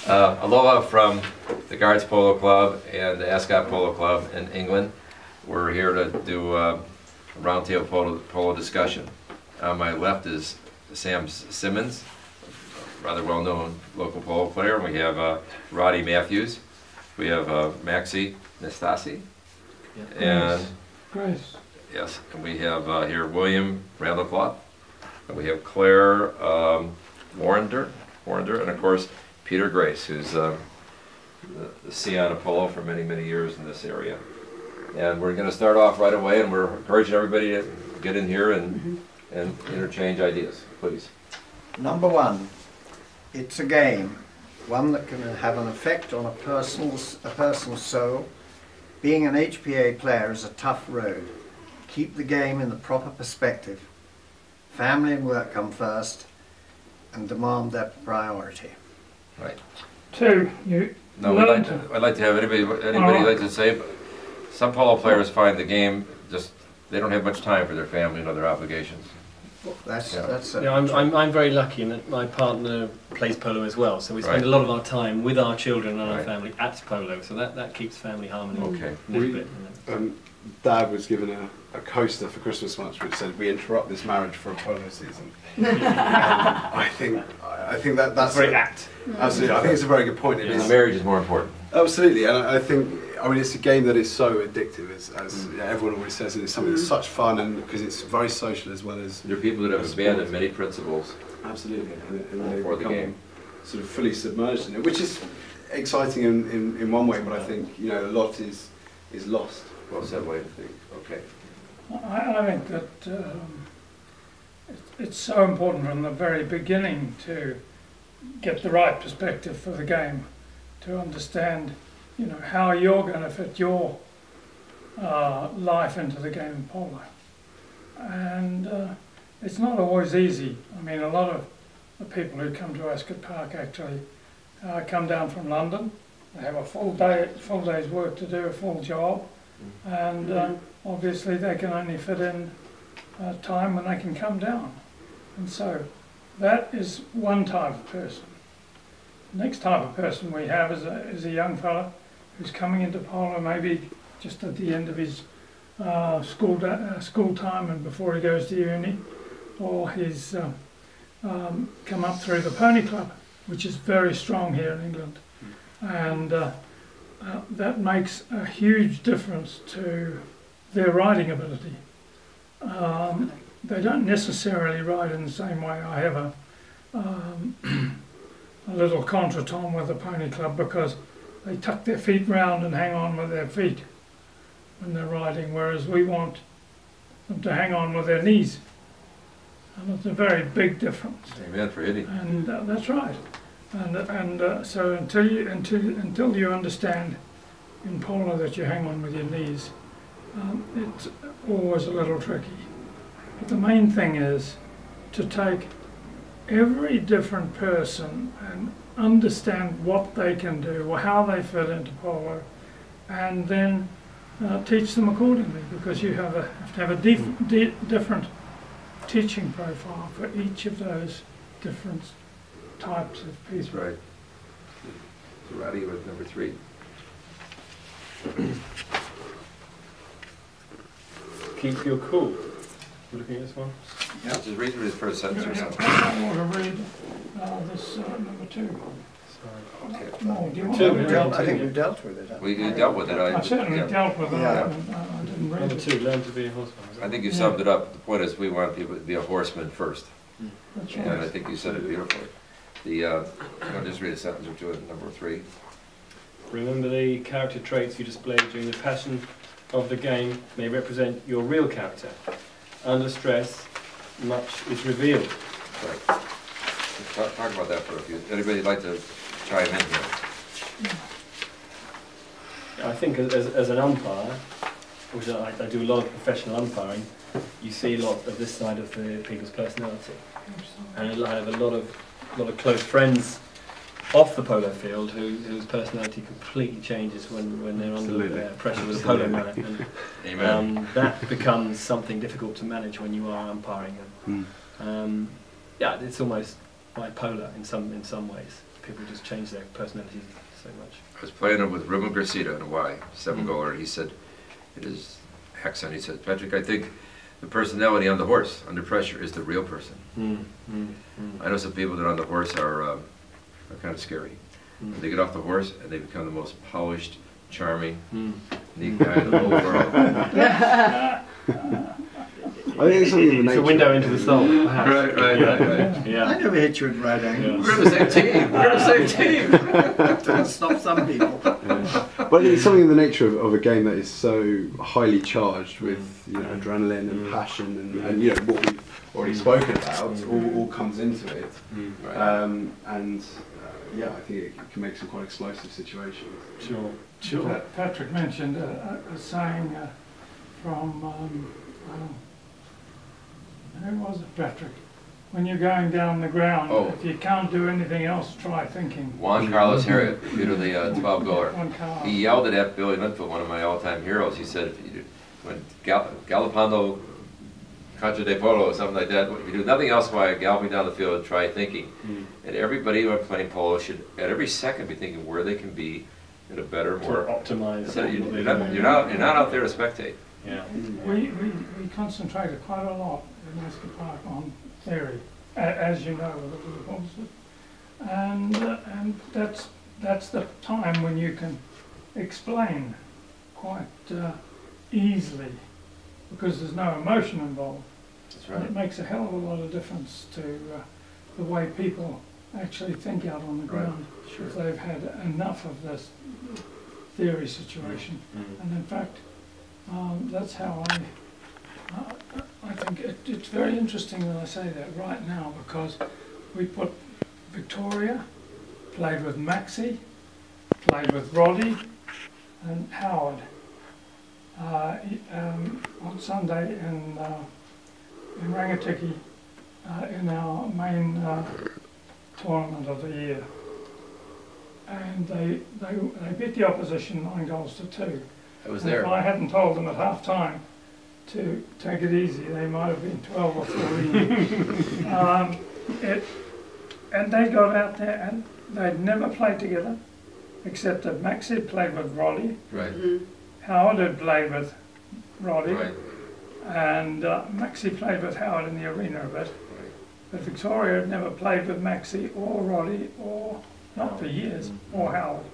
Aloha from the Guards Polo Club and the Ascot Polo Club in England. We're here to do a roundtable polo discussion. On my left is Sam Simmons, rather well-known local polo player. And we have Roddy Matthews. We have Maxi Nastasi. Yeah. And Grace. yes, and we have here William Randall-Clough. And we have Claire Warrender, and of course Peter Grace, who's the Sion of polo for many, many years in this area. And we're going to start off right away, and we're encouraging everybody to get in here and interchange ideas, please. Number one, it's a game, one that can have an effect on a person's soul. Being an HPA player is a tough road. Keep the game in the proper perspective. Family and work come first, and demand their priority. Right. Two, No, I'd like to have anybody like to say. Some polo players find the game they don't have much time for their family and other obligations. That's I'm very lucky in that my partner plays polo as well, so we spend a lot of our time with our children and our family at polo, so that keeps family harmony. Okay. A little bit. Dad was given a coaster for Christmas once which said, "We interrupt this marriage for a polo season." I think that's very apt. Absolutely, I think it's a very good point. The marriage is more important. Absolutely, and I think it's a game that is so addictive, as everyone always says, and it's something that's such fun, and because it's very social as well as. There are people that have abandoned many principles. Absolutely, and they for the become game, sort of fully submerged in it, which is exciting in one way, but I think a lot is lost. Well said, way to think. Okay. I think that it's so important from the very beginning to get the right perspective for the game, to understand, how you're going to fit your life into the game of polo. And it's not always easy. I mean, a lot of the people who come to Ascot Park actually come down from London. They have a full day's work to do, a full job. And obviously they can only fit in time when they can come down. And so that is one type of person. The next type of person we have is a young fella who's coming into polo maybe just at the end of his school time and before he goes to uni, or he's come up through the Pony Club, which is very strong here in England. And that makes a huge difference to their riding ability. They don't necessarily ride in the same way. I have a little contretemps with the Pony Club because they tuck their feet round and hang on with their feet when they're riding, whereas we want them to hang on with their knees. And it's a very big difference. Amen for Eddie. And that's right. And so until you understand in polo that you hang on with your knees, it's always a little tricky. But the main thing is to take every different person and understand what they can do, or how they fit into polo, and then teach them accordingly, because you have to have a different teaching profile for each of those different types of people. That's right. So Roddy with number 3. Keep your cool. You looking at this one? Yeah. Just read through this first sentence or something. I want to read this number 2. Okay. No, do you want Two, to yeah. I think we've dealt with it. We dealt with it. I certainly dealt with it. Yeah. I didn't read Number it. 2, learn to be a horseman. I think you summed it up. The point is we want people to be a horseman first. That's And I right. think you said it beautifully. I'll just read a sentence or two at number 3. Remember, the character traits you displayed during the passion of the game may represent your real character. Under stress, much is revealed. Right. Let's talk about that for a few. Anybody like to chime in here? I think as an umpire, which I do a lot of professional umpiring, you see a lot of this side of the people's personality. And I have a lot of close friends off the polo field whose personality completely changes when they're under pressure with a polo man. And, Amen. that becomes something difficult to manage when you are umpiring. And, yeah, it's almost bipolar in some ways. people just change their personalities so much. I was playing it with Ruben Garcia in Hawaii, 7-goaler. He said, it is Hexon. He said, Patrick, I think the personality on the horse under pressure is the real person. I know some people that are on the horse are kind of scary. They get off the horse and they become the most polished, charming, neat guy in the whole world. I think it's something in the It's nature. a window into the soul, perhaps. Right. Yeah. I never hit you at right angle. We're the same team. We're the same team. To stop some people. But I think it's something in the nature of a game that is so highly charged with adrenaline and passion and what we've already spoken about all comes into it. I think it can make some quite explosive situations. Sure. Patrick mentioned a saying from, who was it, Patrick? When you're going down the ground, if you can't do anything else, try thinking. Juan Carlos Harriet, Peter the 12-goaler. One car. He yelled it at Billy Linfield, one of my all-time heroes. He said, if you do, when Galopando Contra de Polo or something like that, if you do nothing else while galloping down the field, try thinking. And everybody who are playing polo should, at every second, be thinking where they can be in a better, more optimize. So you're not out there to spectate. Yeah. We concentrated quite a lot in Ascot Park on theory, as you know, with the opposite. And that's the time when you can explain quite easily, because there's no emotion involved. That's And it makes a hell of a lot of difference to the way people actually think out on the ground. Sure. If they've had enough of this theory situation. And in fact, that's how I think it's very interesting that I say that right now, because we put Victoria, played with Maxi, played with Roddy and Howard on Sunday in Rangatiki in our main tournament of the year. And they beat the opposition 9-2. I was And there. if I hadn't told them at half time to take it easy, they might have been 12 or 14. And they got out there and they'd never played together, except that Max had played with Roddy, Right. Howard had played with Roddy, Right. and Maxie played with Howard in the arena a bit. But Victoria had never played with Maxie or Roddy, or not for years, or Howard.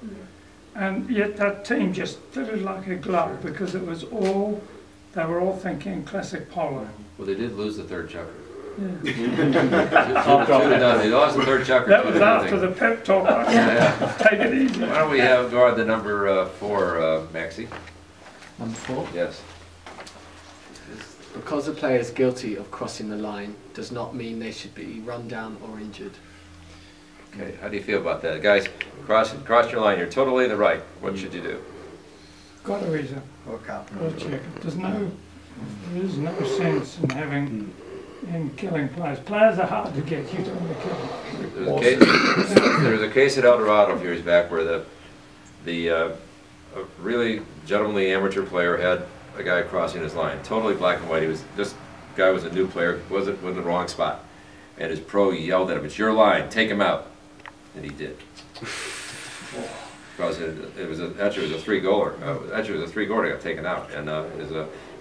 And yet that team just fitted like a glove, because it was all, they were all thinking classic polo. Well, they did lose the third checker. Yeah. They lost the third checker. That was after the pep talk. Yeah. Take it easy. Why don't we have guard the number 4, Maxie? Number 4. Yes. Because a player is guilty of crossing the line does not mean they should be run down or injured. Okay. How do you feel about that, guys? Cross your line. You're totally in the right. What should you do? Got to reason. Hook up. Got to check it. There is no sense in having, in killing players. Players are hard to get. You don't want to kill them. There was a case at El Dorado a few years back where a really gentlemanly amateur player had a guy crossing his line, totally black and white. This guy was a new player, wasn't in the wrong spot, and his pro yelled at him, "It's your line, take him out," and he did. Because it was actually a 3-goaler. Actually, it was a 3-goaler. He got taken out, and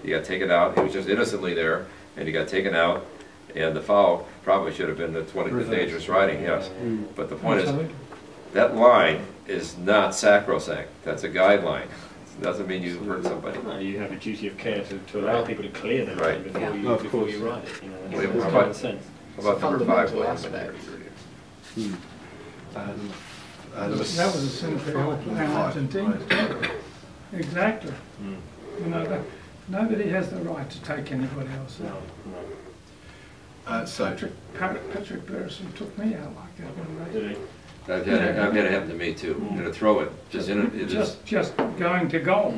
he got taken out. He was just innocently there, and he got taken out. And the foul probably should have been the dangerous riding. Yes, but the point is, that line is not sacrosanct. That's a guideline. It doesn't mean you hurt somebody. No, you have a duty of care to allow people to clear the line before you ride it. You know, that's common sense. How about number 5, Fundamental William? aspect. That was a sin for all playing Argentina. Exactly. You know, nobody has the right to take anybody else out. Patrick Burrison took me out like that one Did day. he? I've had it happen to me too. In a throw-in, Just going to goal.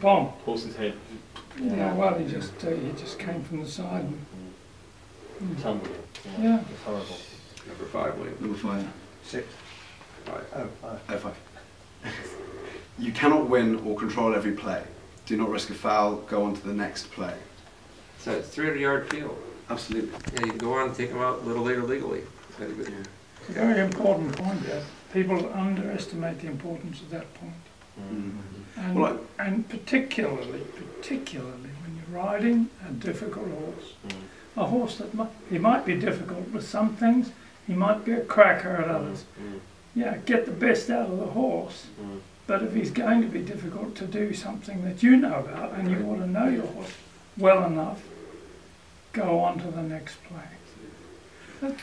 Bomb. Horse's head. Yeah, well, he just came from the side. Tumbled. Yeah. It's horrible. Number 5, William. Number 5. 6. 5. Oh, 5. You cannot win or control every play. Do not risk a foul. Go on to the next play. So it's 300-yard field. Absolutely. Yeah, you can go on and take them out a little later legally. It's a very important point there. People underestimate the importance of that point. And, Well, and particularly when you're riding a difficult horse. A horse that he might be difficult with some things, he might be a cracker at others. Yeah, get the best out of the horse. But if he's going to be difficult to do something that you know about and you want to know your horse well enough, go on to the next play.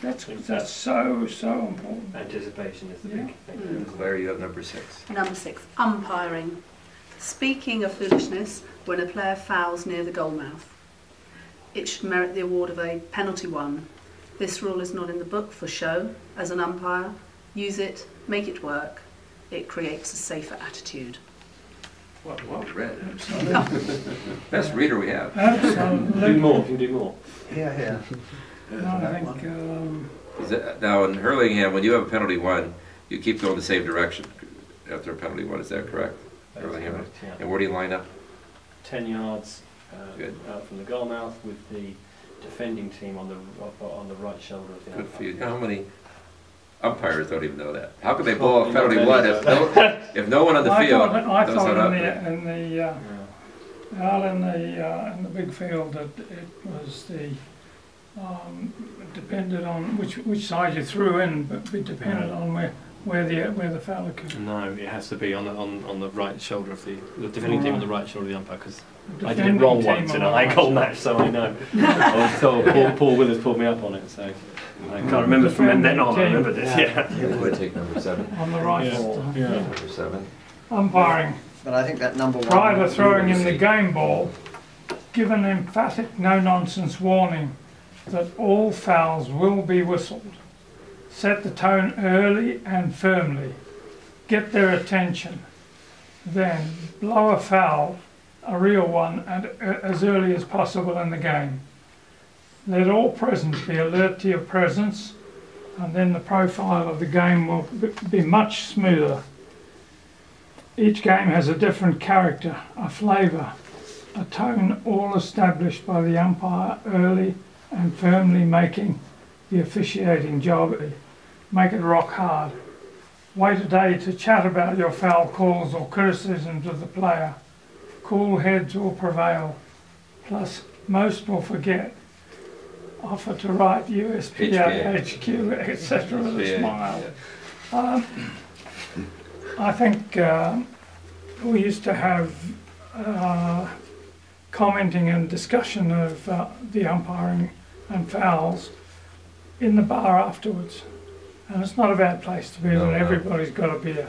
That's so important. Anticipation is the Yeah. big thing. Claire, you have number 6. Number 6, umpiring. Speaking of foolishness, when a player fouls near the goal mouth, it should merit the award of a penalty one. This rule is not in the book for show. As an umpire, use it, make it work. It creates a safer attitude. Well read. Absolutely. Best reader we have. Do Absolutely. more, you can do more. Yeah. No, I think Now in Hurlingham, when you have a penalty one, you keep going the same direction after a penalty one. Is that correct? That's Hurlingham. correct, yeah. And where do you line up? 10 yards Good. out from the goal mouth with the defending team on the right shoulder of the Good umpire. for you. You know how many umpires don't even know that? How could they blow a penalty Not one many. if no one on the I field thought knows how to? in the big field that it was the depended on which side you threw in, but it depended on where the foul occurred. No, it has to be on the right shoulder of the defending team on the right shoulder of the umpire, because The I did it defending wrong team once on in the a right high goal side. match, so I know. I was told, Paul Willis pulled me up on it, so I can't remember from then on. I remember this, yeah. I'm going to take number 7. On the right Yeah. side. Yeah. Number 7. Umpiring. But I think that number 1... Prior to throwing in the game ball, give an emphatic no-nonsense warning that all fouls will be whistled. Set the tone early and firmly. Get their attention. Then blow a foul, a real one, and as early as possible in the game. Let all present be alert to your presence, and then the profile of the game will be much smoother. Each game has a different character, a flavour, a tone, all established by the umpire early and firmly, making the officiating job. Make it rock hard. Wait a day to chat about your foul calls or criticisms of the player. Cool heads will prevail. Plus, most will forget. Offer to write USPA, HQ, etc. with a smile. I think we used to have commenting and discussion of the umpiring and fouls in the bar afterwards. And it's not a bad place to be No, when no. everybody's got a beer.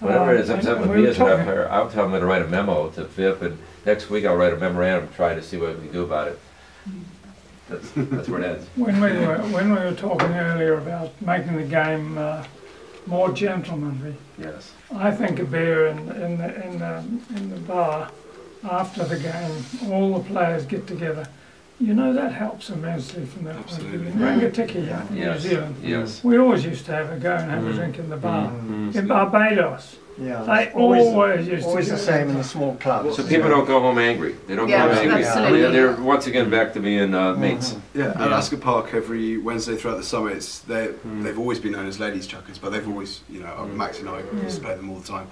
Whatever it is, I'm And saying with we me were as an talking- umpire, I'll tell them to write a memo to FIP, and next week I'll write a memorandum, try to see what we do about it. That's where it ends. When we were talking earlier about making the game more gentlemanly, Yes. I think a beer in the bar after the game, all the players get together. You know, that helps immensely from that point of view. In Rangitikei, New Yes. Zealand, Yes. we always used to have a go and have a drink in the bar. In Barbados, Yeah, they it's always used the to same in the small clubs. So people don't go home angry. They don't Yeah, go home angry. absolutely. They're once again back to being mates. Yeah, at Ascot Park every Wednesday throughout the summer, they've always been known as ladies' chuckers, but they've always, Max and I used to play them all the time.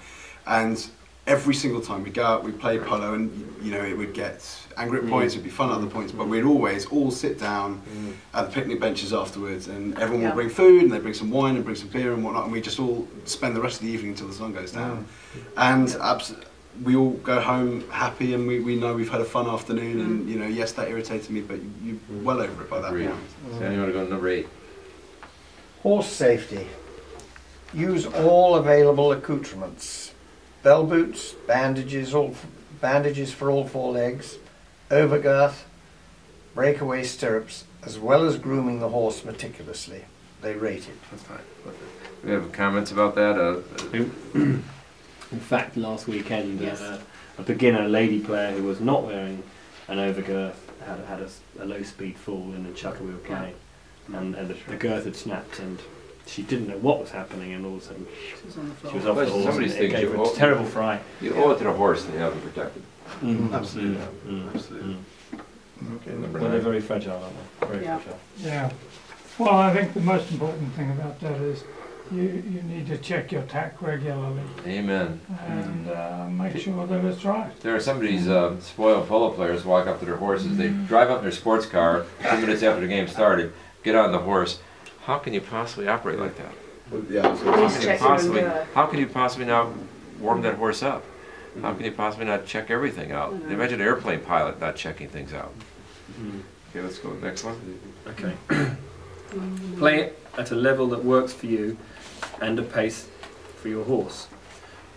And every single time we go out, we play polo, and it would get angry at points, it'd be fun at other points, but we'd always all sit down at the picnic benches afterwards, and everyone Yeah. would bring food, and they'd bring some wine and bring some beer and whatnot, and we just all spend the rest of the evening until the sun goes down. And we all go home happy, and we know we've had a fun afternoon, and yes, that irritated me, but you're well over it by that Agreed. point. So anyone want to go to number 8? Horse safety. Use all available accoutrements. Bell boots, bandages for all 4 legs, overgirth, breakaway stirrups, as well as grooming the horse meticulously. They rate it. That's fine. We have comments about that? In fact, last weekend, Yes. a beginner lady player who was not wearing an overgirth had a low-speed fall in the chucker we were playing, and the girth had snapped, and she didn't know what was happening, and all of a sudden She was on the floor. she was off Well, the horse, somebody and it thinks gave you her a owe- terrible fright. You owe it to the horse to have them protected. Absolutely. Absolutely. Okay, number Well, they're 9. very fragile, aren't they? Very Yeah. fragile. Yeah. Well, I think the most important thing about that is you need to check your tack regularly Amen. and make sure that it's right. There are some of these spoiled polo players walk up to their horses. They drive up in their sports car 2 minutes after the game started, get on the horse. How can you possibly operate like that? Yeah, How can you possibly not warm that horse up? How can you possibly not check everything out? Imagine an airplane pilot not checking things out. Okay, let's go to the next one. Okay. Play it at a level that works for you and a pace for your horse.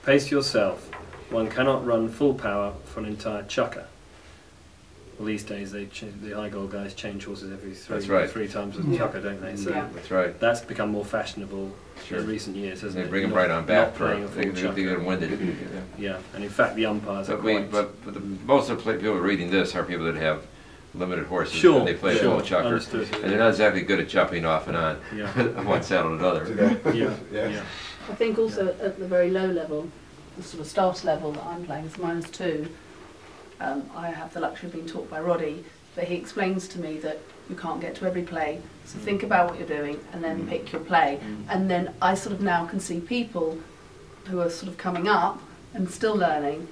Pace yourself. One cannot run full power for an entire chukker. Well, these days the high goal guys change horses every three times with chukker, don't they? So That's right. that's become more fashionable Sure. in recent years, hasn't They it? bring them Not- right on back not for playing a full they chukker. get winded. Yeah, and in fact the umpires are quite... But most of the people reading this are people that have limited horses Sure, and they play sure, full chucker, understood. and they're not exactly good at jumping off and on Yeah, one saddle to another. yeah, Yeah. yeah. I think also at the very low level, the sort of starter level that I'm playing is -2. I have the luxury of being taught by Roddy, but he explains to me that you can't get to every play, so think about what you're doing and then pick your play. And then I sort of now can see people who are sort of coming up and still learning,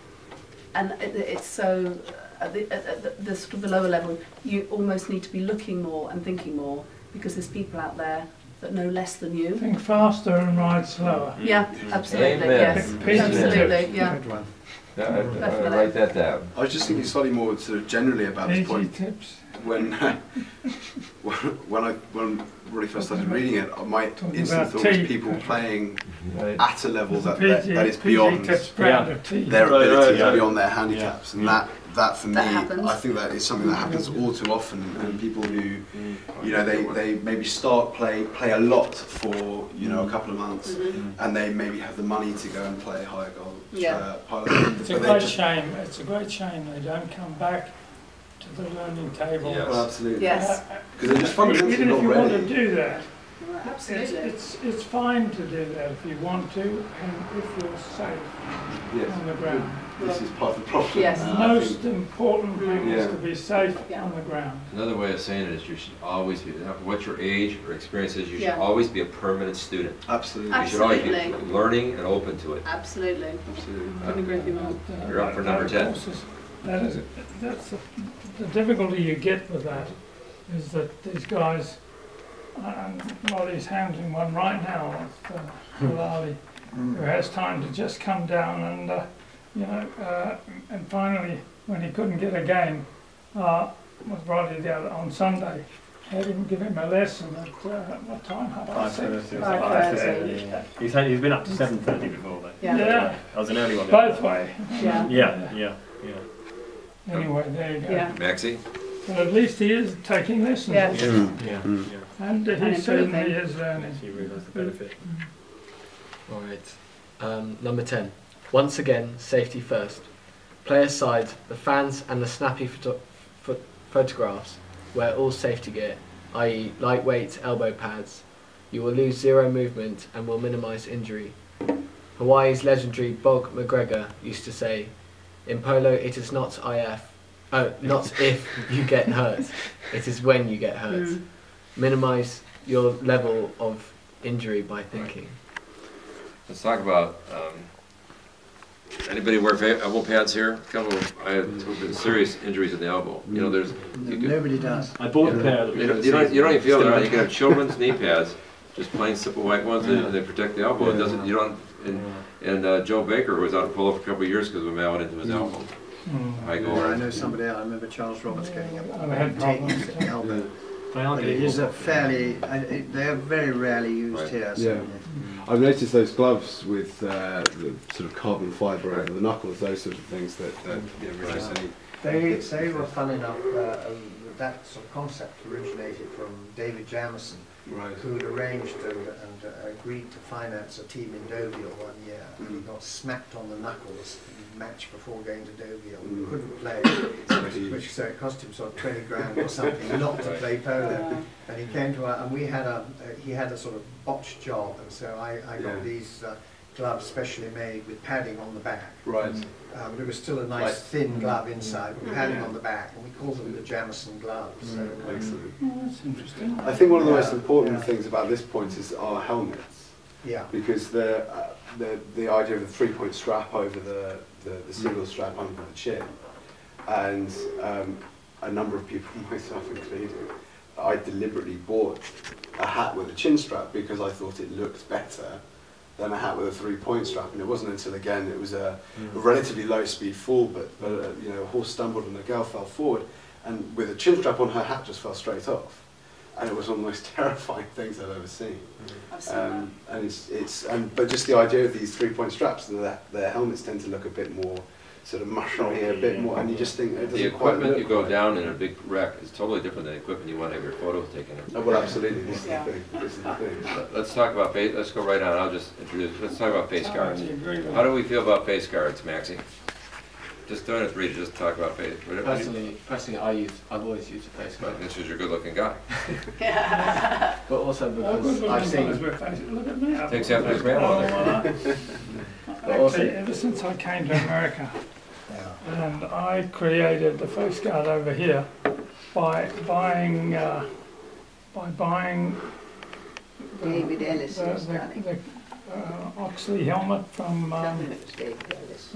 and it's so at the sort of the lower level, you almost need to be looking more and thinking more, because there's people out there that know less than you. Think faster and ride slower. Yeah, absolutely, Amen. yes, Peace. absolutely, yeah. Good one. Yeah, I write that down. I was just thinking slightly more sort of generally about this Easy point. tips. When when Roddy first started reading it, my Talking instant about thought was tea. people playing Right. at a level that PG is beyond tips brand of tea. their Right, ability, right, beyond their handicaps, and that for me, That happens. I think that is something that happens all too often. And people who, you know, they maybe play a lot for a couple of months, and they maybe have the money to go and play higher goal Yeah. pilot. It's a but they great just- shame. It's a great shame they don't come back to the learning table. Yeah. Well, absolutely. Yes. Because they're just fundamentally Even if not you want to ready. do that, Absolutely. it's fine to do that if you want to and if you're safe Yes. on the ground. This is part of the problem. Yes. The I most think- important thing is Yeah. to be safe Yeah. on the ground. Another way of saying it is you should always be, no matter what your age or experience is, you should Yeah. always be a permanent student. Absolutely. You should always be Absolutely. learning and open to it. Absolutely. Absolutely. Couldn't agree with you more. You're up for number 10. That's the difficulty you get with that, is that these guys, and Roddy's handling one right now with Halali, who has time to just come down and, and finally, when he couldn't get a game with Roddy on Sunday, had him give him a lesson at what time? 5:30. 5:30. Yeah. He's been up to 7:30 before though. Yeah. Yeah, That was an early one. both way. Yeah. Yeah. Anyway, there you go. Yeah. Maxie? But at least he is taking lessons. Yeah. Yeah. And he And certainly improving. is learning. You realise the benefit. All right. Number 10. Once again, safety first. Play aside the fans and the snappy photographs. Wear all safety gear, i.e. lightweight elbow pads. You will lose zero movement and will minimise injury. Hawaii's legendary Bog McGregor used to say, in polo it is not not if you get hurt, it is when you get hurt. Mm. Minimise your level of injury by thinking. Let's talk about, anybody wear elbow pads here? I had serious injuries in the elbow. You know, Nobody does. I bought a pair. That you don't even feel it. You can have children's knee pads, just plain simple white ones, and they protect the elbow. It doesn't, you don't, and Joe Baker, who was out of polo for a couple of years because of a mallet into his elbow. I go I over. know somebody, I remember Charles Roberts getting up I've had and taking problems. it to the elbow. They are But it getting is more a fairly, they are very rarely used Right. here. Yeah. certainly. I've noticed those gloves with the sort of carbon fibre over the knuckles, those sort of things that reduce any. They were fun enough, that sort of concept originated from David Jamison, Right. who had arranged and agreed to finance a team in Deauville one year, and he got smacked on the knuckles in the match before going to Deauville. He couldn't play, so it cost him sort of 20 grand or something not to play polo. And he came to us, and he had a sort of botched job, and so I got Yeah. these glove specially made with padding on the back. Right. But it was still a nice Like- thin glove inside with padding on the back, and we call them the Jamison gloves. So, Excellent. Oh, that's interesting. I think one of the most Yeah, important yeah. things about this point is our helmets, yeah. because the idea of the 3-point strap over the single strap under the chin, and a number of people, myself included, I deliberately bought a hat with a chin strap because I thought it looked better than a hat with a 3-point strap, and it wasn't until again it was a relatively low speed fall, but you know, a horse stumbled and a girl fell forward, and with a chin strap on, her hat just fell straight off, and it was one of the most terrifying things I've ever seen. I've seen that. And but just the idea of these 3-point straps, their helmets tend to look a bit more sort of mushroomy, a bit more, and you just think it doesn't The quite equipment look you go right. down in a big wreck is totally different than the equipment you want to have your photos taken in. Oh, well, absolutely. This is Yeah. the thing. This is the thing. Let's talk about face. Let's go right on. I'll just introduce. Let's talk about face guards. I agree with How do we feel about face guards, Maxie? Just don't have to read it. Just talk about face. Personally, I've always used a face guard, But this is your good-looking guy. but also Oh, because good I've looking fellas seen. with faces. Look at me. Takes after his grandmother. Actually, ever since I came to America, Yeah. and I created the face guard over here by buying David Ellis the, was running. the Oxley helmet from Tell me it was David Ellis.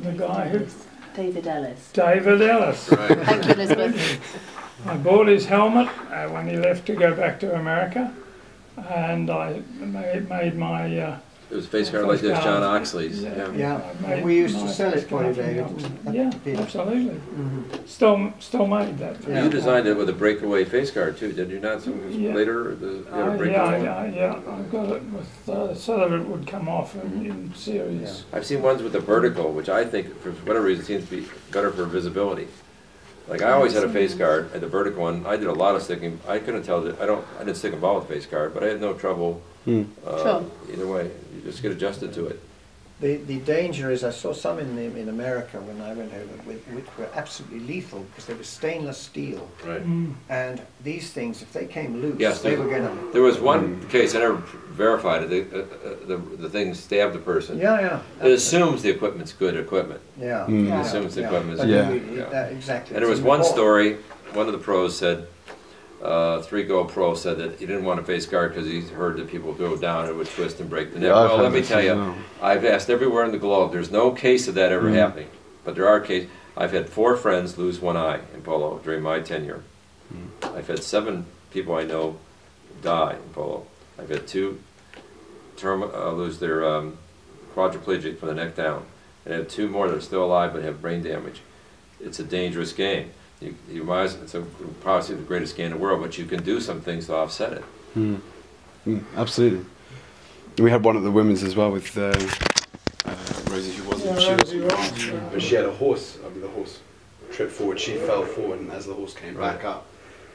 the guy who, David Ellis. David Ellis. Right. Thank you, Elizabeth. I bought his helmet when he left to go back to America, and I made my It was a face guard like this, John Oxley's. Yeah. Yeah, I made we used to my sell it face for you, guard from David. Hilton. Yeah, absolutely. Still made that. Yeah. You designed it with a breakaway face guard too, did you not? Some Yeah. later, you had a breakaway one? Yeah, I got it with so that it would come off in series. I've seen ones with the vertical, which I think, for whatever reason, seems to be better for visibility. Like I always had a face guard, and the vertical one, I did a lot of sticking. I couldn't tell that I didn't stick a ball with the face guard, but I had no trouble. Sure. Either way, you just get adjusted to it. The danger is I saw some in America when I went over, which were absolutely lethal because they were stainless steel. Right. And these things, if they came loose, Yes, they there- were going to... There was one case I never verified it. The thing stabbed the person. Yeah, It assumes the equipment's good equipment. yeah. It yeah, assumes the yeah. equipment's But good. we- Yeah. exactly. And there was It's one important. story. One of the pros said, 3Go Pro said that he didn't want a face guard because he heard that people go down and would twist and break the neck. Yeah, I've Well, had let me this tell as you, well. I've asked everywhere in the globe. There's no case of that ever happening, but there are cases. I've had 4 friends lose one eye in polo during my tenure. I've had 7 people I know die in polo. I've had 2 lose their quadriplegic from the neck down, and I have 2 more that are still alive but have brain damage. It's a dangerous game. You might, it's probably the greatest game in the world, but you can do some things to offset it. Absolutely. We had one at the women's as well with Rosie, who wasn't. But she had a horse. I mean, the horse tripped forward. She fell forward, and as the horse came back up,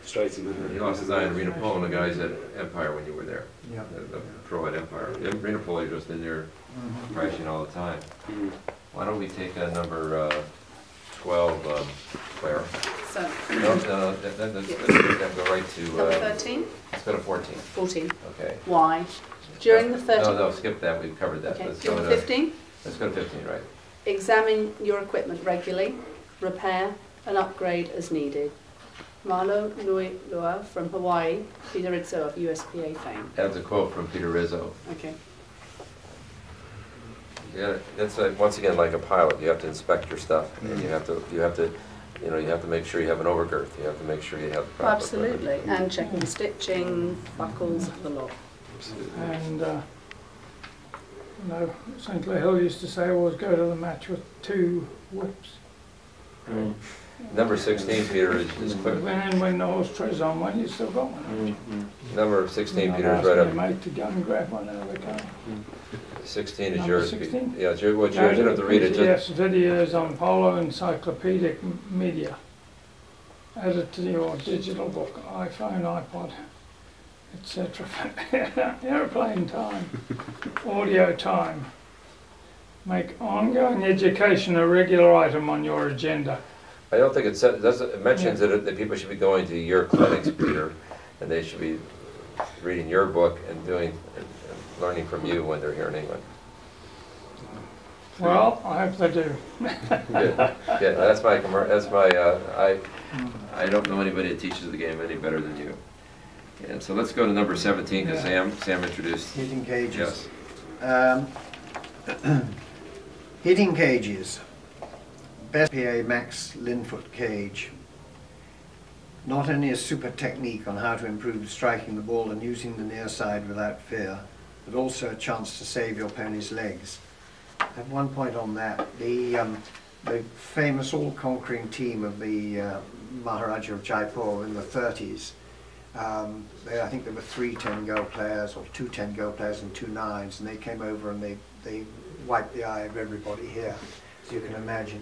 straightened her. He lost his eye in Arena Polo, and the guys at Empire when you were there. Yeah. The pro at Empire. Arena Polo, you're just in there crashing all the time. Why don't we take number 12, Claire? So, No, let's go right to, number 13, let's go to 14. 14. Okay. Why? During the 13th. No, skip that, we've covered that. Okay, Let's do you go want to 15? Let's go to 15, right. Examine your equipment regularly, repair and upgrade as needed. Marlo Lualua from Hawaii, Peter Rizzo of USPA fame. That's a quote from Peter Rizzo. Okay. Yeah, that's once again like a pilot. You have to inspect your stuff, and you have to make sure you have an overgirth. You have to make sure you have the proper Absolutely. equipment. And checking stitching, buckles, the lot. And St. Clair Hill used to say always go to the match with 2 whips. Number 16, Peter, is quick. When the horse treads on one, you still got one. Number 16, Not Peter, is asking right your up. mate to go and grab one out of the car. 16 is Number yours. 16? Yeah, it's what's yours. You don't have to read it. Yes, videos on Polo Encyclopedic Media. Add it to your digital book, iPhone, iPod, etc. Airplane time, audio time. Make ongoing education a regular item on your agenda. I don't think it said, it mentions that people should be going to your clinics, Peter, and they should be reading your book and learning from you when they're here in England. Well, I hope they do. Good. Good. I don't know anybody that teaches the game any better than you. And so let's go to number 17 because Sam introduced. Hitting cages. Yes. Hitting cages. Best PA Max Linfoot cage. Not only a super technique on how to improve striking the ball and using the near side without fear, but also a chance to save your pony's legs. I have one point on that. The famous all-conquering team of the Maharaja of Jaipur in the 30s, I think there were 3 10-go players, or 2 10-go players and 2 9s, and they came over and they wiped the eye of everybody here, as you can imagine.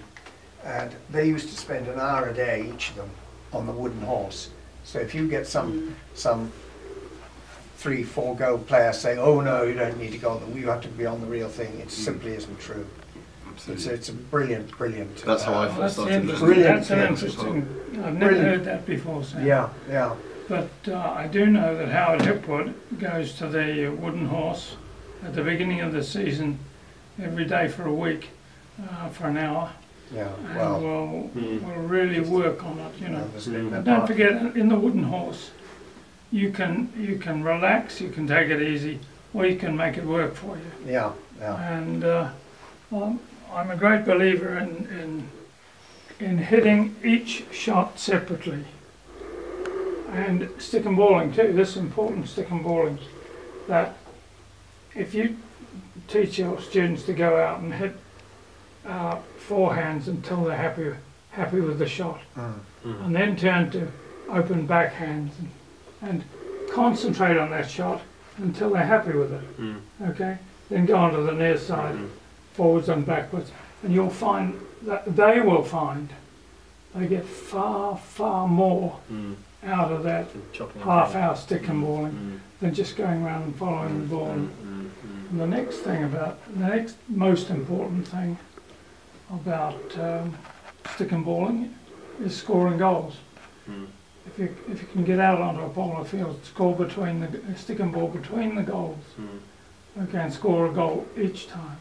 And they used to spend an hour a day, each of them, on the wooden horse. So if you get some 3 4-go player say, oh no, you don't need to go on you have to be on the real thing, it simply isn't true. It's a brilliant. That's how I first started. That's an interesting. I've never heard that before, Sam. Yeah. But I do know that Howard Hipwood goes to the wooden horse at the beginning of the season every day for a week for an hour. Yeah, And well, we'll really work on it, you know. and And don't forget, in the wooden horse, you can relax, you can take it easy, or you can make it work for you. Yeah. And I'm a great believer in hitting each shot separately. And stick and balling too, this is important, stick and balling. That if you teach your students to go out and hit forehands until they're happy with the shot, and then turn to open backhands and concentrate on that shot until they're happy with it. Okay, then go on to the near side, forwards and backwards, and you'll find that they get far more out of that half-hour stick and balling than just going around and following the ball. And the next most important thing about stick and balling is scoring goals. If you can get out onto a polo field, score stick and ball between the goals, okay, and score a goal each time,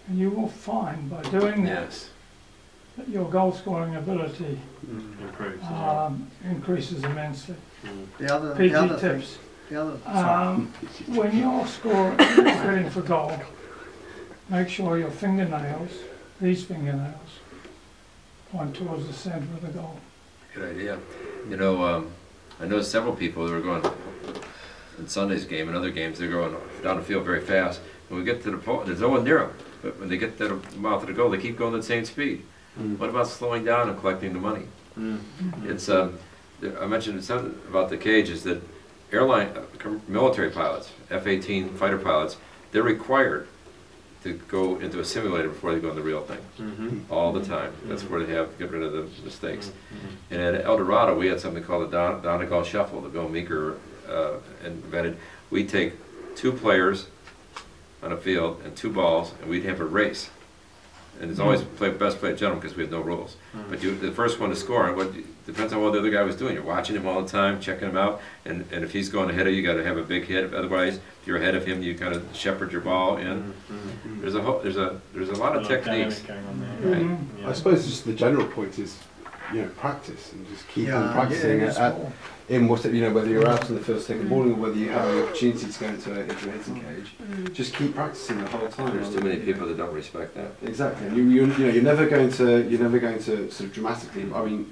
and you will find by doing that that your goal scoring ability increases immensely. The other tips. thing, When you're heading for goal, make sure your fingernails, these fingernails, point towards the centre of the goal. Good idea. You know, I know several people that are going in Sunday's game and other games. They're going down the field very fast. When we get to the pole, there's no one near them. But when they get to the mouth of the goal, they keep going at the same speed. What about slowing down and collecting the money? It's I mentioned something about the cage is that military pilots, F-18 fighter pilots, they're required to go into a simulator before they go in the real thing, all the time. That's where they get rid of the mistakes. And at El Dorado, we had something called the Donegal Shuffle that Bill Meeker invented. We take 2 players on a field and 2 balls, and we'd have a race. And it's always best play gentleman because we have no rules. But the first one to score, depends on what the other guy was doing. You're watching him all the time, checking him out, and if he's going ahead of you, you got to have a big hit. Otherwise, if you're ahead of him, you kind of shepherd your ball in. There's a lot of techniques. Right. I suppose just the general point is, practice and just keep on practicing in what whether you're out in the field taking balling or whether you have the opportunity to go into a hitting cage. Just keep practicing the whole time. There's too many people that don't respect that. Exactly. You're never going to sort of dramatically. I mean,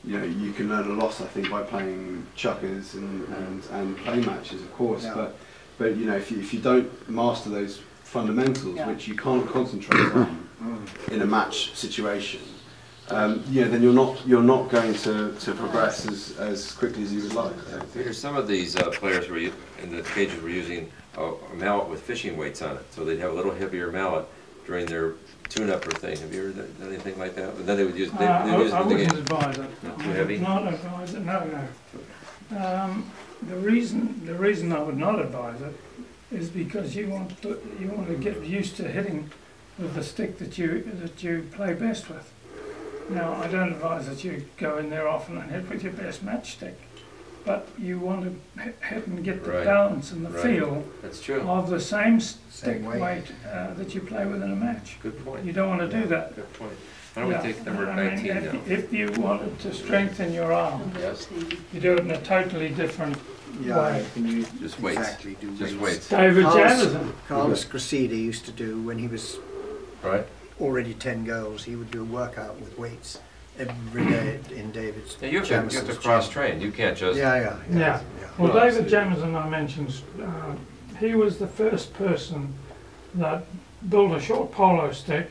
you can learn a lot, I think, by playing chuckers and play matches, of course. Yeah. But if you don't master those fundamentals, which you can't concentrate on in a match situation, then you're not going to progress as quickly as you would like. Peter, some of these players in the cages were using a mallet with fishing weights on it, so they'd have a little heavier mallet during their tune-up or thing. Have you ever done anything like that? But then they would use. I wouldn't advise it. Not too heavy. Not advise it. No. The reason I would not advise it is because you want to get used to hitting with the stick that you play best with. Now, I don't advise that you go in there often and hit with your best matchstick. but you want to hit and get the Right. balance and the Right. feel That's true. of the same stick Same weight. weight that you play with in a match. Good point. You don't want to do that. Good point. Why don't we Yeah. take number I mean, 19 now? if you wanted to strengthen your arm, Number Yes. 18. you do it in a totally different way. Can you? Just weights. Exactly, do Just weights. weights. David Carlos- Jamison. Carlos Cressida used to do, when he was Right? already 10 goals, he would do a workout with weights every day in David's Now, you have to Jamison's cross gym. train. You can't just. Yeah. Yeah. Well, David Jamison, I mentioned, he was the first person that built a short polo stick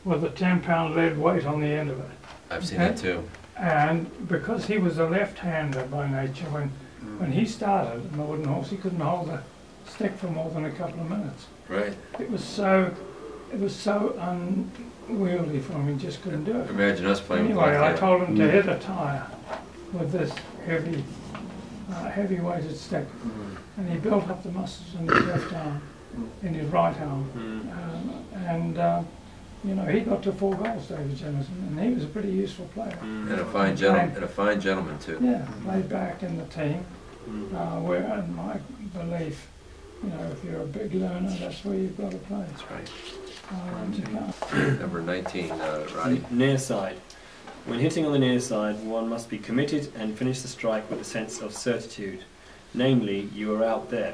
with a 10-pound lead weight on the end of it. I've seen that too. And because he was a left-hander by nature, when he started on the wooden horse, he couldn't hold the stick for more than a couple of minutes. Right. It was so unwieldy for him, he just couldn't do it. Imagine us playing with Anyway, I black told him to hit a tyre with this heavy weighted stick, and he built up the muscles in his left arm, in his right arm, you know, he got to 4 goals, David Jamison, and he was a pretty useful player. And a fine gentleman. And a fine gentleman too. Yeah, laid back in the team, where, in my belief, you know, if you're a big learner, that's where you've got to play. That's right. You can't. Number 19, Roddy. Near side. When hitting on the near side, one must be committed and finish the strike with a sense of certitude. Namely, you are out there.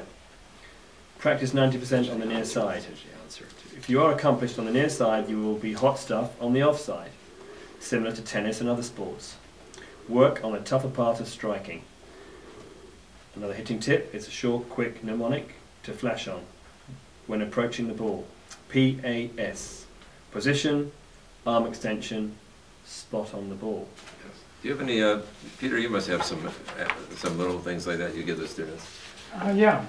Practice 90% on the near side. If you are accomplished on the near side, you will be hot stuff on the off side, similar to tennis and other sports. Work on the tougher part of striking. Another hitting tip, it's a short, quick mnemonic to flash on when approaching the ball. PAS. Position, arm extension, spot on the ball. Do you have any, Peter, you must have some little things like that you give the students. Yeah,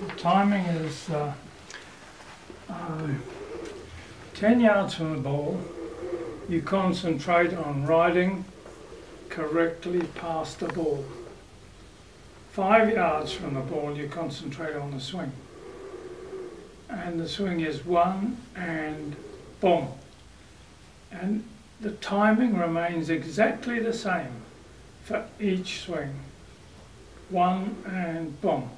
the timing is 10 yards from the ball. You concentrate on riding correctly past the ball. 5 yards from the ball, you concentrate on the swing. And the swing is 1 and boom. And the timing remains exactly the same for each swing. 1 and boom.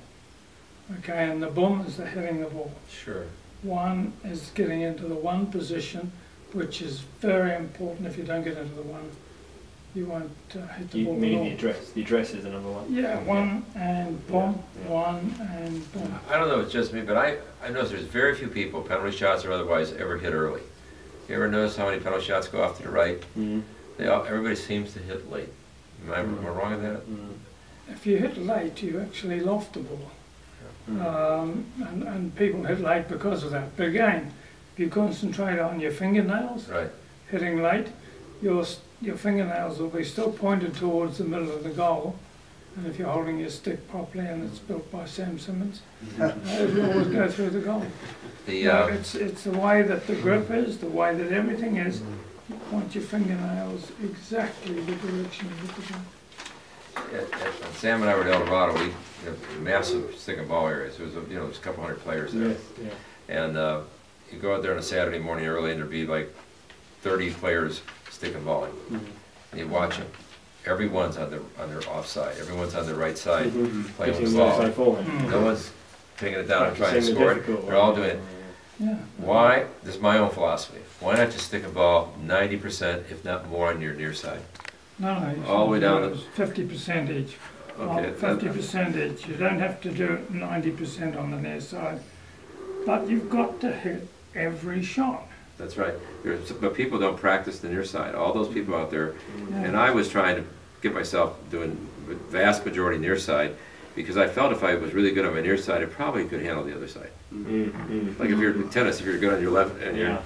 Okay, and the boom is the hitting the ball. Sure. 1 is getting into the 1 position, which is very important. If you don't get into the 1, you won't hit the You ball mean at all. the address? The address is the number one. Yeah, 1 and boom, Yeah. 1 and boom. I don't know if it's just me, but I noticed there's very few people, penalty shots or otherwise, ever hit early. You ever notice how many penalty shots go off to the right? Mm. Everybody seems to hit late. Am I wrong in that? If you hit late, you actually loft the ball. And people hit late because of that. But again, if you concentrate on your fingernails, Right. hitting late, your fingernails will be still pointed towards the middle of the goal. And if you're holding your stick properly, and it's built by Sam Simmons, it will always go through the goal. No, it's the way that the grip is, the way that everything is. You point your fingernails exactly the direction of the ball. Sam and I were at El Dorado. We have massive stick and ball areas. There was there's a couple hundred players there. Yes, yeah. And you go out there on a Saturday morning early, and there'd be like 30 players stick and balling. And you watch them. Everyone's on their offside. Everyone's on the right side playing with the ball. No one's taking it down and trying to score it. They're all doing it. Yeah. Why? This is my own philosophy. Why not just stick a ball 90%, if not more, on your near side? No, you All the way down should do 50% each. Okay. 50% each. You don't have to do 90% on the near side, but you've got to hit every shot. That's right. But people don't practice the near side. All those people out there, Yeah. and I was trying to get myself doing the vast majority near side, because I felt if I was really good on my near side, I probably could handle the other side. Like if you're in tennis, if you're good on your left and you're,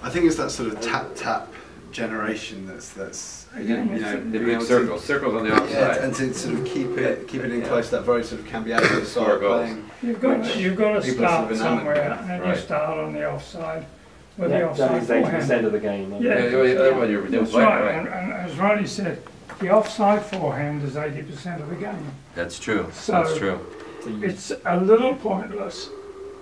I think it's that sort of tap generation that's Again, you know, it's- the being big able to- circles on the Yeah, outside. and to sort of keep it in Yeah. close, that very sort of Cambiasso Score style goals. playing. You've got to People are start sort of enamored somewhere, with and Right. you start on the offside with the That offside is forehand. 80% of the game. Yeah. That's That's right, and as Ronnie said, the offside forehand is 80% of the game. That's true. So- That's true. It's a little pointless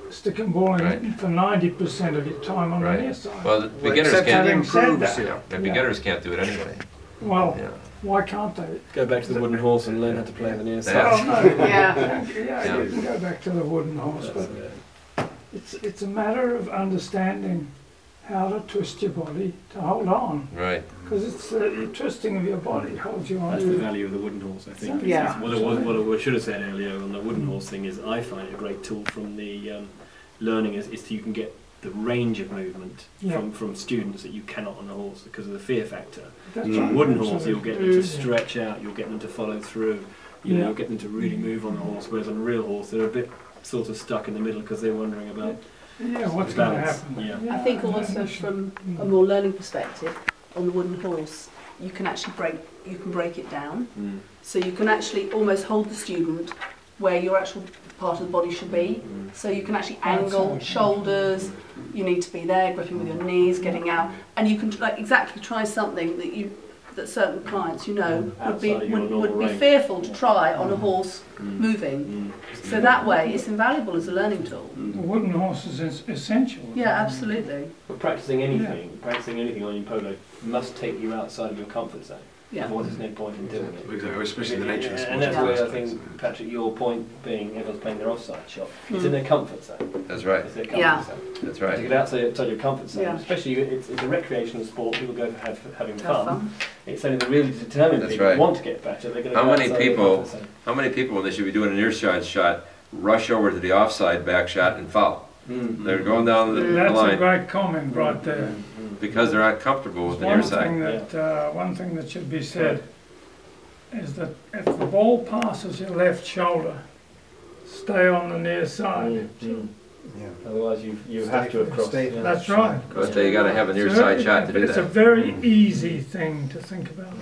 sticking ball in Right. for 90% of your time on the Right. near side. Well, the beginners except can't. having Having said improves that, it. The beginners can't do it anyway. well, Yeah. Why can't they? Go back to the wooden horse and learn how to play on the near side. Oh, no. Yeah. Yeah, you can go back to the wooden horse, but it's a matter of understanding how to twist your body to hold on, Right. because it's the twisting of your body holds you on. That's the value of the wooden horse, I think. Yeah. What I should have said earlier on the wooden horse thing is I find it a great tool from the learning is you can get the range of movement Yeah. from students that you cannot on a horse because of the fear factor. That's On a right, wooden horse, you'll absolutely. get them to stretch out, you'll get them to follow through, Yeah. you'll get them to really move on the horse, whereas on a real horse, they're a bit sort of stuck in the middle because they're wondering about Yeah, what's going to balance. happen? Yeah. I think no, also you should- from a more learning perspective, on the wooden horse, you can actually break it down. Mm. So you can actually almost hold the student where your actual part of the body should be. So you can actually angle shoulders. You need to be there, gripping with your knees, getting out, and you can exactly try something that certain clients would be Outside your normal would be range. fearful to try on a horse Mm. moving. So that way, it's invaluable as a learning tool. The wooden horse is essential. Yeah, absolutely. But practicing anything on your polo must take you outside of your comfort zone. Yeah. Otherwise, there's no point in doing it. Exactly, especially the nature of sports. And that's where I aspects. think, Patrick, your point being everyone's playing their offside shot. It's in their comfort zone. That's right. It's their comfort Yeah. zone. That's To right. get outside your comfort zone, Yeah. especially it's a recreational sport, people go for having Have fun. fun. It's only the really determined That's people right. who want to get better. They're going to How go many outside their people- comfort zone. How many people, when they should be doing an earshot shot, rush over to the offside back shot and foul? Mm. They're going down the That's a line great comment right there. because they're not comfortable with the near One side. thing one thing that should be said is that if the ball passes your left shoulder, stay on the near side. Mm. Yeah. Otherwise, you Stay have to have for- crossed. stay yeah. That's right. But you got to have a near So side shot to do It's a that. very easy thing to think about.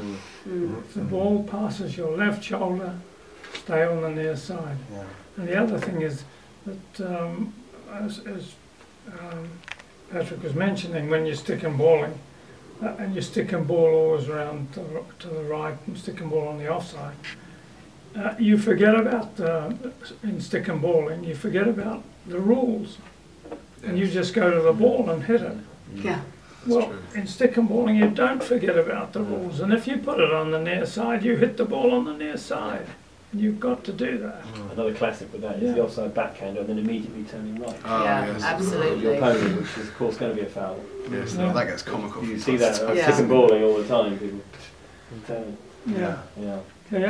Mm. If the ball passes your left shoulder, stay on the near side. Yeah. And the other thing is that, as Patrick was mentioning, when you're stick and balling, and you stick and ball always around to the right and stick and ball on the offside, you forget about, in stick and balling, you forget about the rules. And you just go to the ball and hit it. Yeah. Well, in stick and balling, you don't forget about the rules. And if you put it on the near side, you hit the ball on the near side. And you've got to do that. Another classic with that is Yeah. the offside backhander and then immediately turning right. Oh, Yeah, yes. Your absolutely. opponent, which is of course going to be a foul. Yes, Yeah. that gets comical. You from see time that to time. Yeah. stick and balling all the time. People turn. Yeah. Yeah. The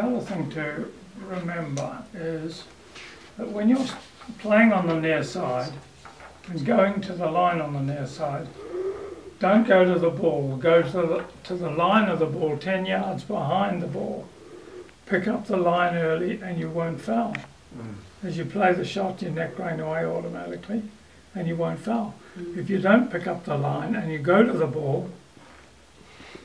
other thing to remember is that when you're playing on the near side and going to the line on the near side, don't go to the ball. Go to the line of the ball, 10 yards behind the ball. Pick up the line early and you won't foul. As you play the shot, your neck going away automatically and you won't foul. If you don't pick up the line and you go to the ball,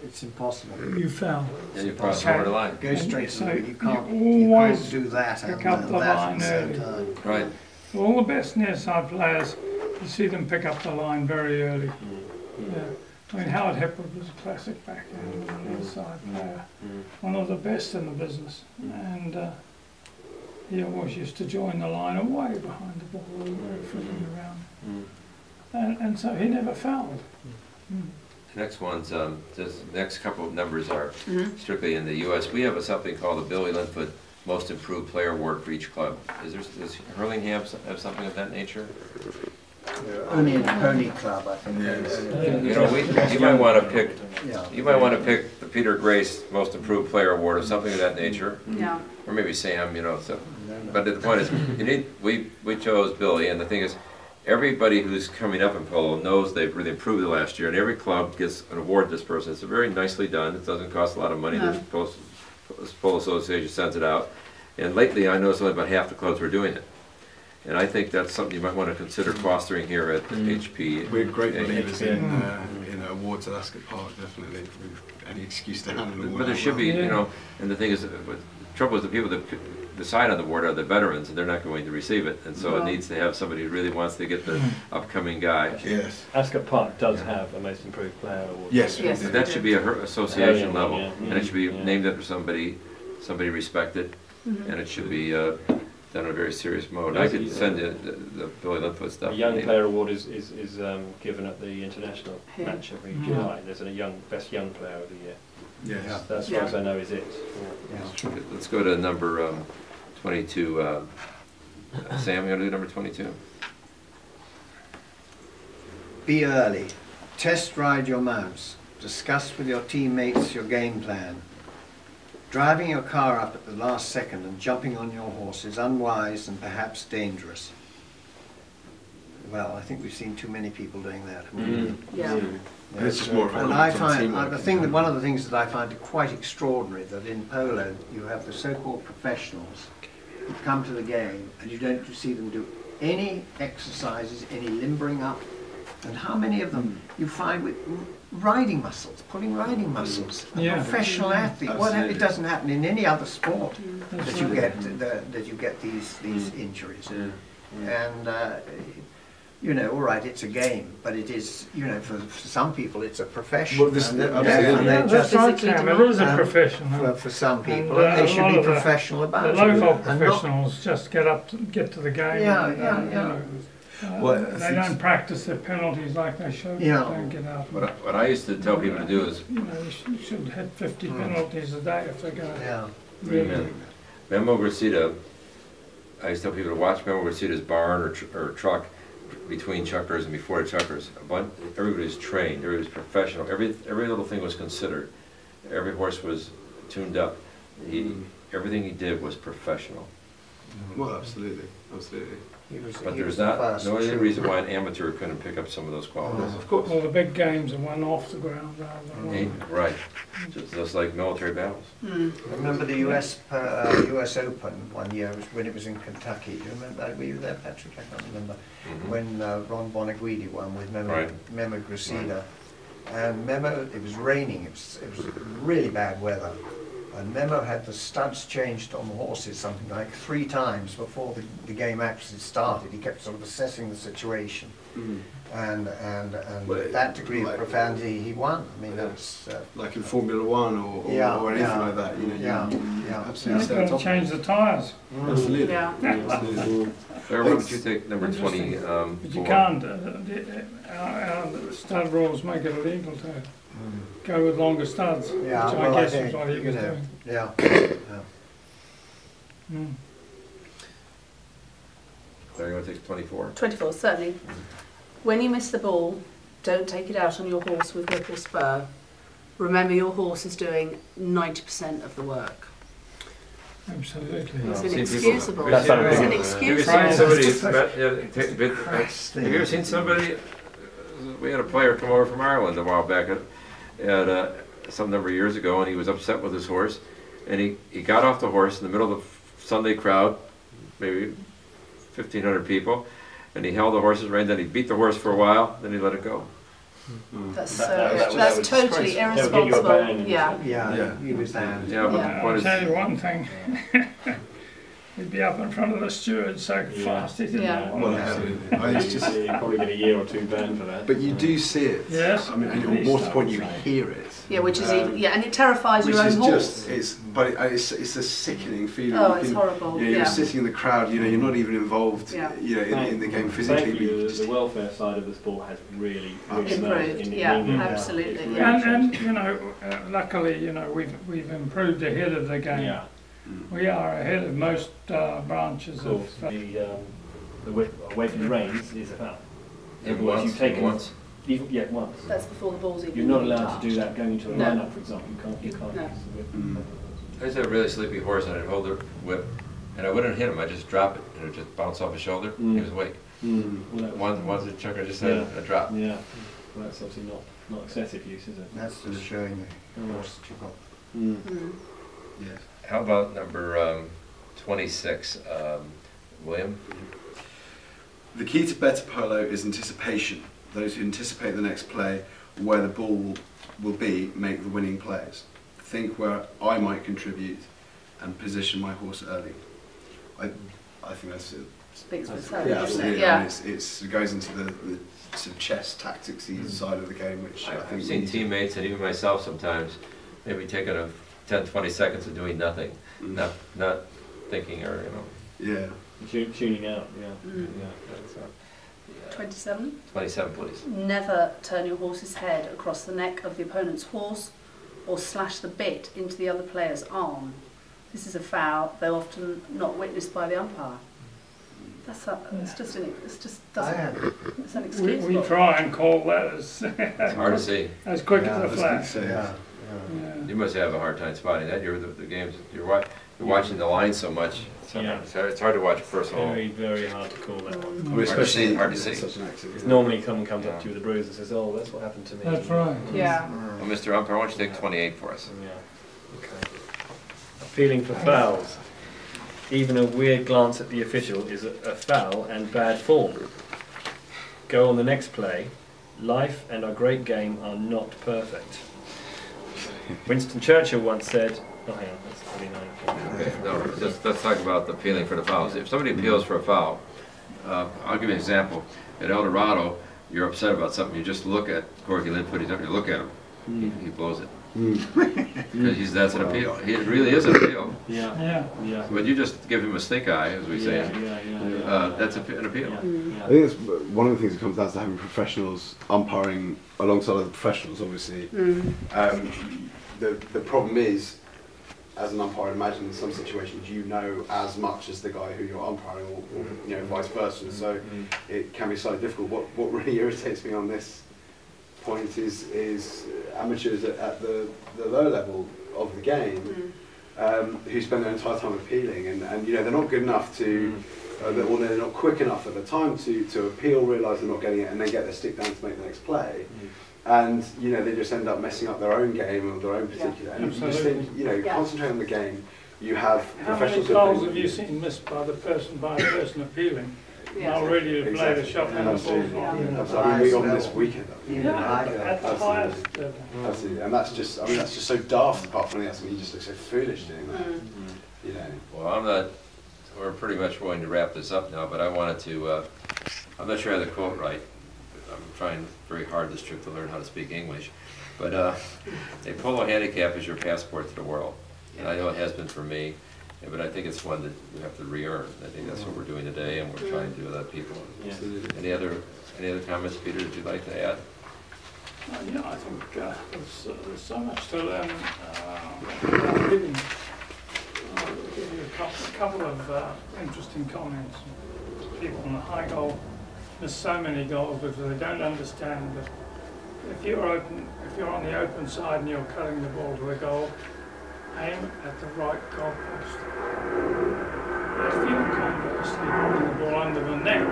It's impossible. you foul. Yeah, you cross over the line. Go straight So to it. you You can't always do that pick and up the that line at the same early. time. Right. All the best near side players, you see them pick up the line very early. Yeah. I mean, Howard Hepwood was a classic backhand on the near side player, one of the best in the business. And he always used to join the line away behind the ball, very flipping around. And so he never fouled. The next one's, this next couple of numbers are Mhm. strictly in the U.S. We have something called the Billy Linfoot Most Improved Player Award for each club. Does Hurlingham have something of that nature? Only in Pony Club, I think. You know, you might want to pick. Yeah. You might want to pick the Peter Grace Most Improved Player Award or something of that nature, Yeah. or maybe Sam. So. But the point is, we chose Billy, and the thing is, everybody who's coming up in polo knows they've really improved the last year, and every club gets an award to this person. It's very nicely done. It doesn't cost a lot of money. No. The Polo Association sends it out, and lately I noticed only about half the clubs were doing it. And I think that's something you might want to consider fostering here at HP. We're great believers in Yeah. awards at Ascot Park, definitely. Any excuse to hand an award. But there out should be, well. Yeah. and the thing is, the trouble is the people that decide on the award are the veterans, and they're not going to receive it. And so it No. needs to have somebody who really wants to get the upcoming guy. Yes. Ascot Park does have a Most Improved Player Award. Yes. Yes. But that should be a association Yeah, level, yeah, and it should be yeah. named after somebody respected, and it should be done in a very serious mode. I could send you the Billy Linfoot stuff. The Young Player Award is given at the international Yeah. match every Mm. July. There's a best young player of the year. Yes. Yeah. That's Yeah. far as I know is it. Yeah. Let's go to number 22. Sam, you want to do number 22? Be early. Test ride your mounts. Discuss with your teammates your game plan. Driving your car up at the last second and jumping on your horse is unwise and perhaps dangerous. Well, I think we've seen too many people doing that. Yeah. And it's just more of a And I from find teamwork. the thing that one of the things that I find quite extraordinary that in polo you have the so-called professionals who come to the game and you don't see them do any exercises, any limbering up, and how many of them you find with riding muscles, pulling riding muscles. A Yeah. professional athlete. Well, Absolutely. it doesn't happen in any other sport That's that you right. get these injuries. Yeah. And you know, all right, it's a game, but it is, you know, for some people it's a profession. Well, this- and they- absolutely. and they Yeah, that's just, right, Sam. It is a Um, profession. for some people, And, and they a should lot be of the- professional The about it. local And not- professionals just get to the game. Yeah, and, yeah, you yeah. know, Well, they don't practice their penalties like they should. Yeah. They don't get out. What I used to tell people to do is You know, you should hit 50 penalties a day if they're going to Yeah. really. Memo Gracita. I used to tell people to watch Memo Gracita's barn or truck between chuckers and before the chuckers. Everybody's trained, everybody's professional, every little thing was considered. Every horse was tuned up. Everything he did was professional. Well, absolutely. But he there's was the not first no to- reason why an amateur couldn't pick up some of those qualities. Of course. Well, the big games are won off the ground rather than on. Right, just like military battles. Mm. I remember the US Open one year when it was in Kentucky. Do you remember that? Were you there, Patrick? I can't remember. Mhm. When Ron Boniguidi won with Memo, Right. Memo Gracida. And Memo, it was raining, it was really bad weather. And Memo had the studs changed on the horses something like 3 times before the game actually started. He kept sort of assessing the situation. And Well, at that degree of like- profoundity he won. I mean, Yeah. that's... Like in Formula One or Yeah, anything yeah. like that. You know, Yeah, you yeah. absolutely stay on You've got top. to change the tyres. Absolutely. Yeah. Absolutely. Claire, why don't you take number Interesting. 20? But you can't, our stud rules make it illegal to go with longer studs, which Yeah, I well, I guess think, is what he you was know, doing. Yeah. Mm. Claire, you want to take 24? 24, certainly. When you miss the ball, don't take it out on your horse with whip or spur. Remember your horse is doing 90% of the work. Absolutely. It's See, people- inexcusable. Have you That's It's not seen- inexcusable. Have you seen somebody? Right. Have you ever seen somebody? We had a player come over from Ireland a while back, some number of years ago, and he was upset with his horse, and he got off the horse in the middle of the Sunday crowd, maybe 1,500 people, and he held the horse's rein. Then he beat the horse for a while, then he let it go. That's, That that's would totally disgrace- that would get you a irresponsible. ban. Yeah. Yeah, Yeah. he was banned. Yeah, but Yeah. the point I'll is, tell you one thing. He'd be up in front of the steward so Yeah. fast he didn't Yeah. know Well, what to do. absolutely. I mean, it's just, You probably get a year or 2 ban for that. but you do see it. Yes, I mean, and at more to least the point, I you would say. hear it. Yeah, which is Um, and it terrifies Which your own is horse. just, it's a sickening feeling. Oh, You it's can- horrible. You know, you're Yeah. sitting in the crowd, you know, you're not even involved, Yeah. you know, in the game physically. Thankfully, but you the just- welfare side of the sport has really Improved, emerged in yeah, England. absolutely, It's really yeah. And changed. you know, luckily, you know, we've improved ahead of the game. Yeah, We are ahead of most branches of course. of. The whip away from the reins is a foul. even Otherwise, once, you've taken once. even once. That's before the ball's even You're not been allowed to do touched. that going into a No. lineup, for example. You can't No. use the whip. Mm. I used to have a really sleepy horse, and I'd hold the whip, and I wouldn't hit him. I'd just drop it, and it would just bounce off his shoulder. Mm. He was awake. Well, that was- Once the chucker just had a drop. Yeah, well, that's obviously not excessive use, is it? That's just showing the horse that you've got. Mm. Yes. How about number 26, William? The key to better polo is anticipation. Those who anticipate the next play, where the ball will be, make the winning plays. Think where I might contribute and position my horse early. I think that's it. Speaks for itself, Yeah, doesn't absolutely. it? Yeah. And it goes into the sort of chess tacticsy side of the game, which I think I've we seen need to- teammates and even myself sometimes maybe taking a 10, 20 seconds of doing nothing, Mm. not thinking or, you know. Yeah. Tuning out, yeah. Mm. Yeah. 27. 27, please. Never turn your horse's head across the neck of the opponent's horse or slash the bit into the other player's arm. This is a foul, though often not witnessed by the umpire. It's just it's We inexcusable. try and call that as, It's hard to see. as quick Yeah, as a flash. Yeah. You must have a hard time spotting that. You're the games. You're watching the line so much. Yeah. It's hard to watch personal. Very, very hard to call that. Well, especially hard to see. such an accident. Because normally someone comes up to you with a bruise and says, "Oh, that's what happened to me." That's right. Yeah. Well, Mr. Umpire, why don't you take 28 for us? Yeah. Okay. Appealing for fouls. Even a weird glance at the official is a foul and bad form. Go on the next play. Life and our great game are not perfect. Winston Churchill once said, oh hang on, that's 29. Okay, no, let's talk about the appealing for the fouls. If somebody appeals for a foul, I'll give you an example. At El Dorado, you're upset about something, you just look at Corky Linfoot, you look at him, he blows it. Because that's an appeal. It really is an appeal. Yeah. Yeah. Yeah. But you just give him a stink eye, as we say. Yeah. That's an appeal. I think it's one of the things that comes down to having professionals umpiring alongside other professionals, obviously. The problem is, as an umpire, imagine in some situations you know as much as the guy who you're umpiring, or vice versa. So it can be slightly difficult. What really irritates me on this point is amateurs at the lower level of the game who spend their entire time appealing, and they're not good enough to, or they're not quick enough at the time to appeal, realise they're not getting it, and then get their stick down to make the next play. And they just end up messing up their own game or their own particular. And you just think, concentrate on the game. You have How many professionals. goals have you seen missed by a person appealing? Not ready to play the shot and the Absolutely. ball. I mean, we got this weekend. At the highest level. Absolutely, and that's just so daft. Apart from anything else, you just look so foolish doing that. Well, we're pretty much going to wrap this up now, but I wanted to, I'm not sure I have the quote right. I'm trying very hard this trip to learn how to speak English. But a polo handicap is your passport to the world. And I know it has been for me, but I think it's one that you have to re-earn. I think that's what we're doing today, and we're trying to do with other people. Any other comments, Peter, that you'd like to add? Yeah, I think there's so much to learn about living. I'll give you a couple of interesting comments. People on the high goal miss so many goals because they don't understand that if you're on the open side and you're cutting the ball to the goal, aim at the right goalpost. If you're conversely putting the ball under the net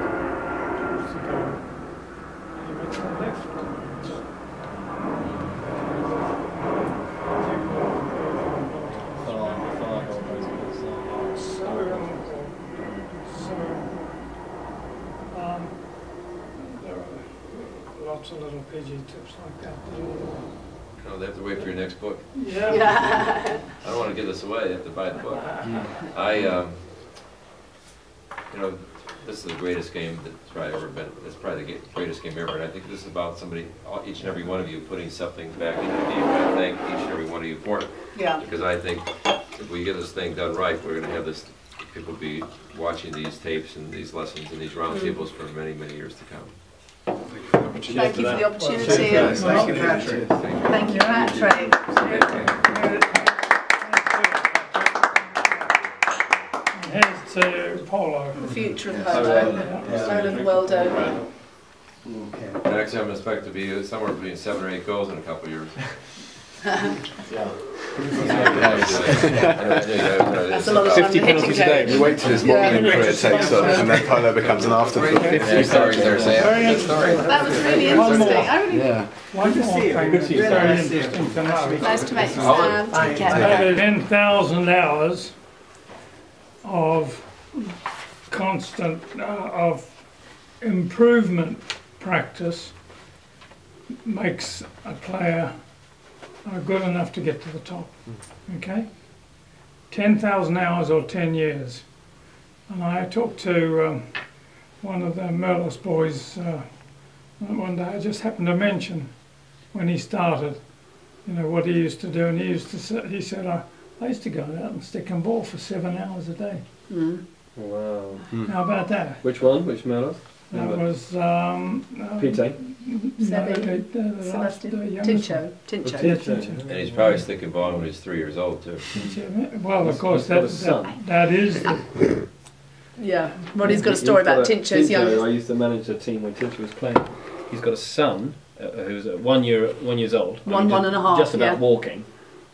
towards the goal, aim at the left goalpost. So important. There are lots of little PG tips like that. No, they have to wait for your next book. Yeah. I don't want to give this away. They have to buy the book. This is the greatest game that's probably ever been. It's probably the greatest game ever. And I think this is about each and every one of you putting something back into the game. And I thank each and every one of you for it. Yeah. Because I think if we get this thing done right, we're going to have this. People will be watching these tapes and these lessons and these roundtables for many, many years to come. Thank you for the opportunity. Thank you, Patrick. Thank you, Patrick. Here's to polo. The future of polo. Polo the world over. The next time I expect to be somewhere between 7 or 8 goals in a couple of years. That's a lot of 50 penalties a day. We wait till his modelling career takes off, and then polo becomes an afterthought. That was really interesting. I really One more thing that's very interesting to know. nice to meet you, Sam. Take care. Over 10,000 hours of constant, of improvement practice makes a player good enough to get to the top. Okay? 10,000 hours or 10 years. And I talked to one of the Merlos boys one day. I just happened to mention when he started, what he used to do. And he said, I used to go out and stick and ball for 7 hours a day. Wow. How about that? Which one? Which Merlos? That was Pete. Sebastian. Tincho. Tincho. And he's probably sticking ball when he's 3 years old too. Well, of course, Got a son. that is the, Yeah, Roddy's got a story about Tincho's Tincho, youngest. I used to manage a team when Tincho was playing. He's got a son who's 1 years old. One and a half, Just about yeah. walking.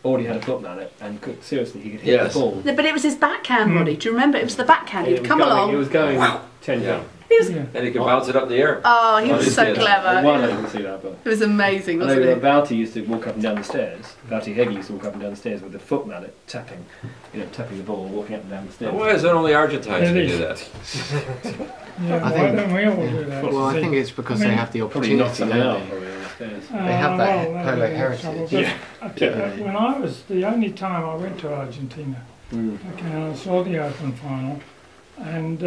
Already had a foot mallet, and seriously, he could hit Yes. the ball. No, but it was his backhand, Roddy. Do you remember? It was the backhand. He'd come It along. was going 10 Yeah. feet. He was, yeah. And he can bounce it up in the air. oh, he was so Yeah. clever. One, I didn't see that, but. It was amazing, I wasn't know it? Bouty used to walk up and down the stairs. Bouty Heggie used to walk up and down the stairs with the foot mallet, tapping the ball, walking up and down the stairs. Why is it only Argentines who do that? Yeah, I why think- don't we all do that? Well, I think it's because I mean, they have the Probably knocked opportunity. someone don't out, they? probably on the stairs. They have that well, polo that'd be heritage. trouble, but Yeah. I tell you, when I was, the only time I went to Argentina, Mm. okay, I saw the Open final, and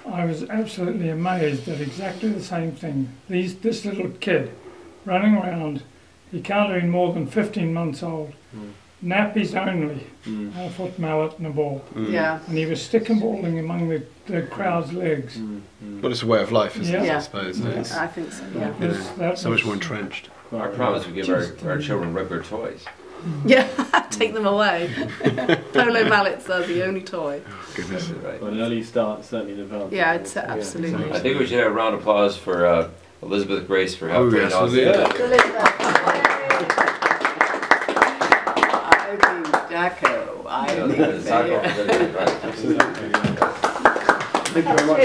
I was absolutely amazed at exactly the same thing. This little kid running around, he can't have been more than 15 months old, nappies only, Mm. a foot mallet and a ball, Yeah. and he was stick and balling among the crowd's legs. Mm. Mm. But it's a way of life, isn't it? Yeah. I suppose. Yeah. It's I think so, yeah. That was- that so much was- more entrenched. Our problem is we give our children regular toys. Yeah, take them away. Polo mallets are the only toy. Goodness. Right. Well, an early start, certainly an advantage. Yeah, I'd say absolutely. I think we should have a round of applause for Elizabeth Grace for Oh, helping yes, us. Elizabeth. I mean, Jacko, I Yeah, mean, it's not- there. right. Absolutely. Thank you very much.